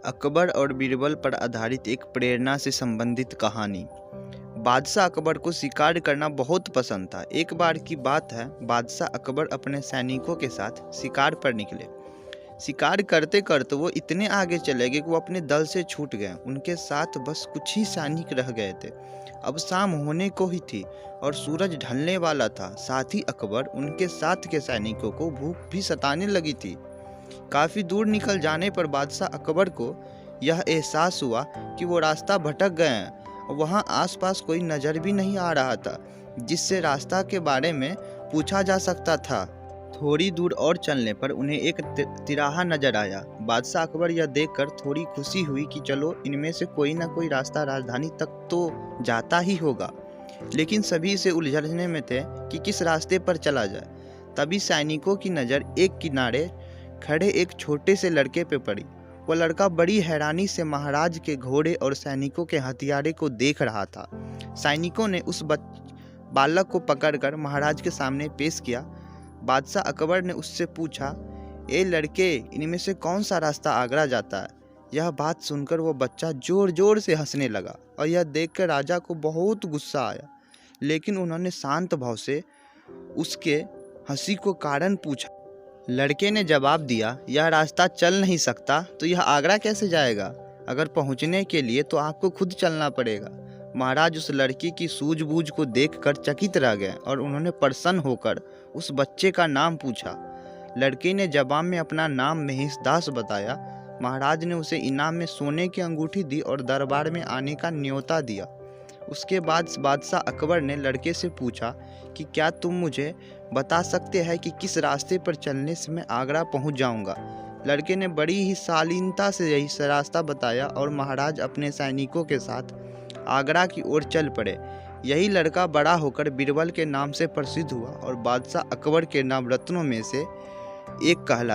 अकबर और बीरबल पर आधारित एक प्रेरणा से संबंधित कहानी। बादशाह अकबर को शिकार करना बहुत पसंद था। एक बार की बात है, बादशाह अकबर अपने सैनिकों के साथ शिकार पर निकले। शिकार करते करते वो इतने आगे चले गए कि वो अपने दल से छूट गए। उनके साथ बस कुछ ही सैनिक रह गए थे। अब शाम होने को ही थी और सूरज ढलने वाला था। साथ ही अकबर उनके साथ के सैनिकों को भूख भी सताने लगी थी। काफ़ी दूर निकल जाने पर बादशाह अकबर को यह एहसास हुआ कि वो रास्ता भटक गए हैं और वहाँ आसपास कोई नज़र भी नहीं आ रहा था जिससे रास्ता के बारे में पूछा जा सकता था। थोड़ी दूर और चलने पर उन्हें एक तिराहा नजर आया। बादशाह अकबर यह देखकर थोड़ी खुशी हुई कि चलो, इनमें से कोई ना कोई रास्ता राजधानी तक तो जाता ही होगा। लेकिन सभी से उलझने में थे कि किस रास्ते पर चला जाए। तभी सैनिकों की नज़र एक किनारे खड़े एक छोटे से लड़के पे पड़ी। वह लड़का बड़ी हैरानी से महाराज के घोड़े और सैनिकों के हथियारे को देख रहा था। सैनिकों ने उस बालक को पकड़कर महाराज के सामने पेश किया। बादशाह अकबर ने उससे पूछा, ए लड़के, इनमें से कौन सा रास्ता आगरा जाता है? यह बात सुनकर वो बच्चा जोर जोर से हंसने लगा और यह देखकर राजा को बहुत गुस्सा आया। लेकिन उन्होंने शांत भाव से उसके हंसी को कारण पूछा। लड़के ने जवाब दिया, यह रास्ता चल नहीं सकता तो यह आगरा कैसे जाएगा? अगर पहुंचने के लिए तो आपको खुद चलना पड़ेगा। महाराज उस लड़के की सूझबूझ को देखकर चकित रह गए और उन्होंने प्रसन्न होकर उस बच्चे का नाम पूछा। लड़के ने जवाब में अपना नाम महेशदास बताया। महाराज ने उसे इनाम में सोने की अंगूठी दी और दरबार में आने का न्योता दिया। उसके बाद बादशाह अकबर ने लड़के से पूछा कि क्या तुम मुझे बता सकते हैं कि किस रास्ते पर चलने से मैं आगरा पहुंच जाऊंगा? लड़के ने बड़ी ही शालीनता से यही रास्ता बताया और महाराज अपने सैनिकों के साथ आगरा की ओर चल पड़े। यही लड़का बड़ा होकर बीरबल के नाम से प्रसिद्ध हुआ और बादशाह अकबर के नवरत्नों में से एक कहलाया।